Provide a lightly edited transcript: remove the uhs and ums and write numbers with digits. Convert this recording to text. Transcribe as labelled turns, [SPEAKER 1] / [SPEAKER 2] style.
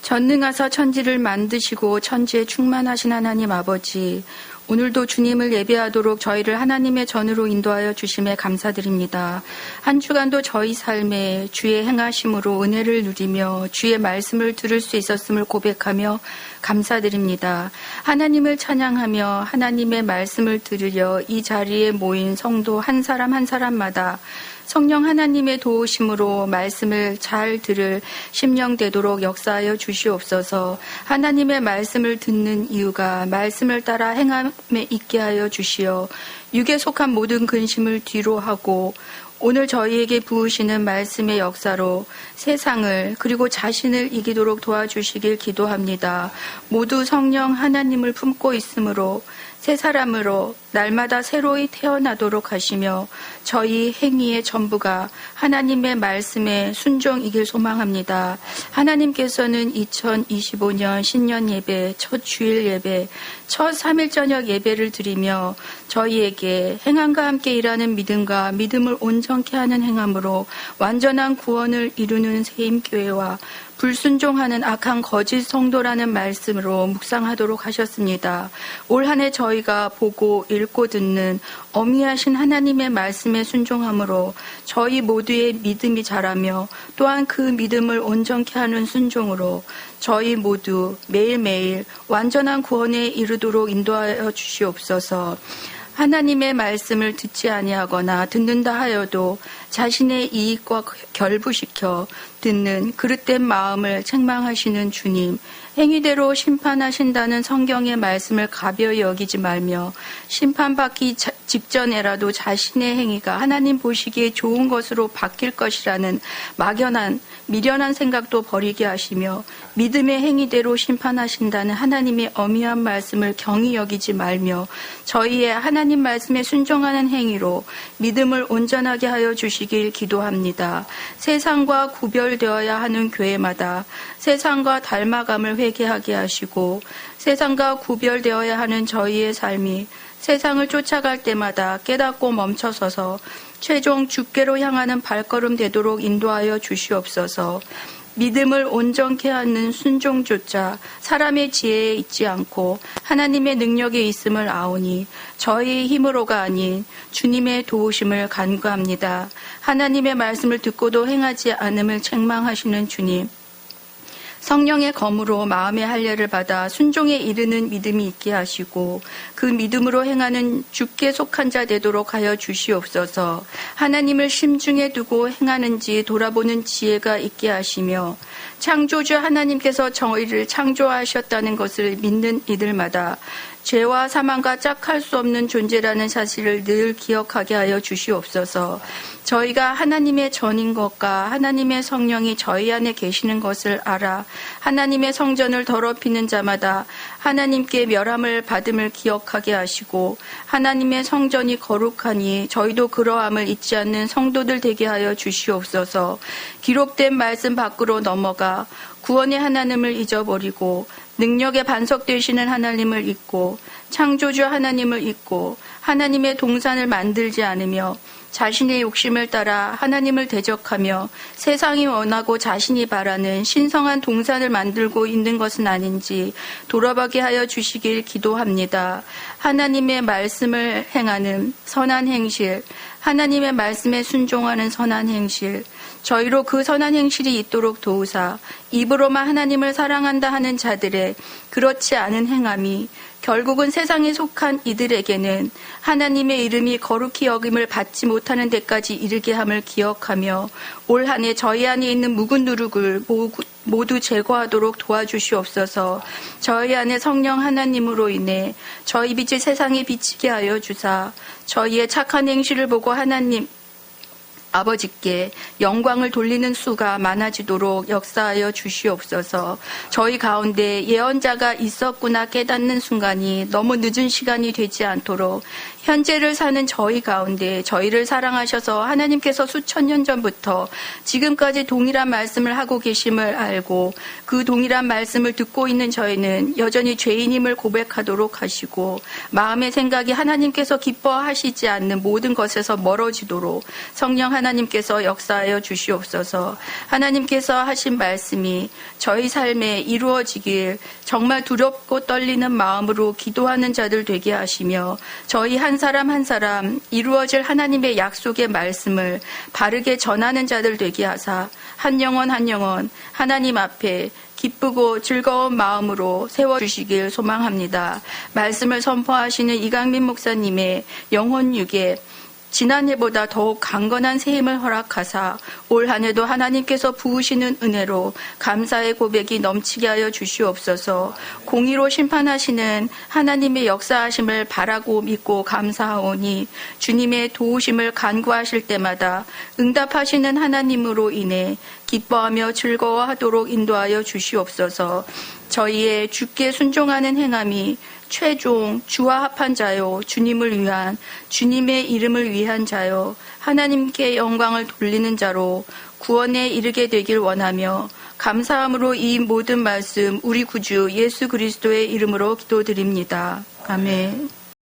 [SPEAKER 1] 전능하사 천지를 만드시고 천지에 충만하신 하나님 아버지, 오늘도 주님을 예배하도록 저희를 하나님의 전으로 인도하여 주심에 감사드립니다. 한 주간도 저희 삶에 주의 행하심으로 은혜를 누리며 주의 말씀을 들을 수 있었음을 고백하며 감사드립니다. 하나님을 찬양하며 하나님의 말씀을 들으려 이 자리에 모인 성도 한 사람 한 사람마다 성령 하나님의 도우심으로 말씀을 잘 들을 심령 되도록 역사하여 주시옵소서. 하나님의 말씀을 듣는 이유가 말씀을 따라 행함에 있게 하여 주시어 육에 속한 모든 근심을 뒤로 하고 오늘 저희에게 부으시는 말씀의 역사로 세상을 그리고 자신을 이기도록 도와주시길 기도합니다. 모두 성령 하나님을 품고 있으므로 새 사람으로 날마다 새로이 태어나도록 하시며 저희 행위의 전부가 하나님의 말씀에 순종이길 소망합니다. 하나님께서는 2025년 신년 예배, 첫 주일 예배, 첫 3일 저녁 예배를 드리며 저희에게 행함과 함께 일하는 믿음과 믿음을 온전케 하는 행함으로 완전한 구원을 이루는 세임교회와 불순종하는 악한 거짓 성도라는 말씀으로 묵상하도록 하셨습니다. 올 한 해 저희가 보고 읽고 듣는 어미하신 하나님의 말씀에 순종함으로 저희 모두의 믿음이 자라며 또한 그 믿음을 온전케 하는 순종으로 저희 모두 매일매일 완전한 구원에 이르도록 인도하여 주시옵소서. 하나님의 말씀을 듣지 아니하거나 듣는다 하여도 자신의 이익과 결부시켜 듣는 그릇된 마음을 책망하시는 주님, 행위대로 심판하신다는 성경의 말씀을 가벼이 여기지 말며 심판받기 직전에라도 자신의 행위가 하나님 보시기에 좋은 것으로 바뀔 것이라는 막연한 미련한 생각도 버리게 하시며 믿음의 행위대로 심판하신다는 하나님의 어미한 말씀을 경히 여기지 말며 저희의 하나님 말씀에 순종하는 행위로 믿음을 온전하게 하여 주시길 기도합니다. 세상과 구별되어야 하는 교회마다 세상과 닮아감을 회개하게 하시고 세상과 구별되어야 하는 저희의 삶이 세상을 쫓아갈 때마다 깨닫고 멈춰서서 최종 주께로 향하는 발걸음 되도록 인도하여 주시옵소서. 믿음을 온전케 하는 순종조차 사람의 지혜에 있지 않고 하나님의 능력에 있음을 아오니 저희의 힘으로가 아닌 주님의 도우심을 간구합니다. 하나님의 말씀을 듣고도 행하지 않음을 책망하시는 주님, 성령의 검으로 마음의 할례를 받아 순종에 이르는 믿음이 있게 하시고 그 믿음으로 행하는 주께 속한 자 되도록 하여 주시옵소서. 하나님을 심중에 두고 행하는지 돌아보는 지혜가 있게 하시며 창조주 하나님께서 저희를 창조하셨다는 것을 믿는 이들마다 죄와 사망과 짝할 수 없는 존재라는 사실을 늘 기억하게 하여 주시옵소서. 저희가 하나님의 전인 것과 하나님의 성령이 저희 안에 계시는 것을 알아 하나님의 성전을 더럽히는 자마다 하나님께 멸함을 받음을 기억하게 하시고 하나님의 성전이 거룩하니 저희도 그러함을 잊지 않는 성도들 되게 하여 주시옵소서. 기록된 말씀 밖으로 넘어가 구원의 하나님을 잊어버리고 능력의 반석 되시는 하나님을 잊고 창조주 하나님을 잊고 하나님의 동산을 만들지 않으며 자신의 욕심을 따라 하나님을 대적하며 세상이 원하고 자신이 바라는 신성한 동산을 만들고 있는 것은 아닌지 돌아보게 하여 주시길 기도합니다. 하나님의 말씀을 행하는 선한 행실, 하나님의 말씀에 순종하는 선한 행실, 저희로 그 선한 행실이 있도록 도우사 입으로만 하나님을 사랑한다 하는 자들의 그렇지 않은 행함이 결국은 세상에 속한 이들에게는 하나님의 이름이 거룩히 여김을 받지 못하는 데까지 이르게 함을 기억하며 올 한 해 저희 안에 있는 묵은 누룩을 모두 제거하도록 도와주시옵소서. 저희 안에 성령 하나님으로 인해 저희 빛이 세상에 비치게 하여 주사 저희의 착한 행실을 보고 하나님 아버지께 영광을 돌리는 수가 많아지도록 역사하여 주시옵소서. 저희 가운데 예언자가 있었구나 깨닫는 순간이 너무 늦은 시간이 되지 않도록 현재를 사는 저희 가운데 저희를 사랑하셔서 하나님께서 수천 년 전부터 지금까지 동일한 말씀을 하고 계심을 알고 그 동일한 말씀을 듣고 있는 저희는 여전히 죄인임을 고백하도록 하시고 마음의 생각이 하나님께서 기뻐하시지 않는 모든 것에서 멀어지도록 성령 하나님께서 역사하여 주시옵소서. 하나님께서 하신 말씀이 저희 삶에 이루어지길 정말 두렵고 떨리는 마음으로 기도하는 자들 되게 하시며 저희 한 사람 한 사람 이루어질 하나님의 약속의 말씀을 바르게 전하는 자들 되게 하사 한 영혼 한 영혼 하나님 앞에 기쁘고 즐거운 마음으로 세워주시길 소망합니다. 말씀을 선포하시는 이강민 목사님의 영혼 유계 지난해보다 더욱 강건한 새 힘을 허락하사 올 한 해도 하나님께서 부으시는 은혜로 감사의 고백이 넘치게 하여 주시옵소서. 공의로 심판하시는 하나님의 역사하심을 바라고 믿고 감사하오니 주님의 도우심을 간구하실 때마다 응답하시는 하나님으로 인해 기뻐하며 즐거워하도록 인도하여 주시옵소서. 저희의 주께 순종하는 행함이 최종 주와 합한 자요 주님을 위한 주님의 이름을 위한 자요 하나님께 영광을 돌리는 자로 구원에 이르게 되길 원하며 감사함으로 이 모든 말씀 우리 구주 예수 그리스도의 이름으로 기도드립니다. 아멘.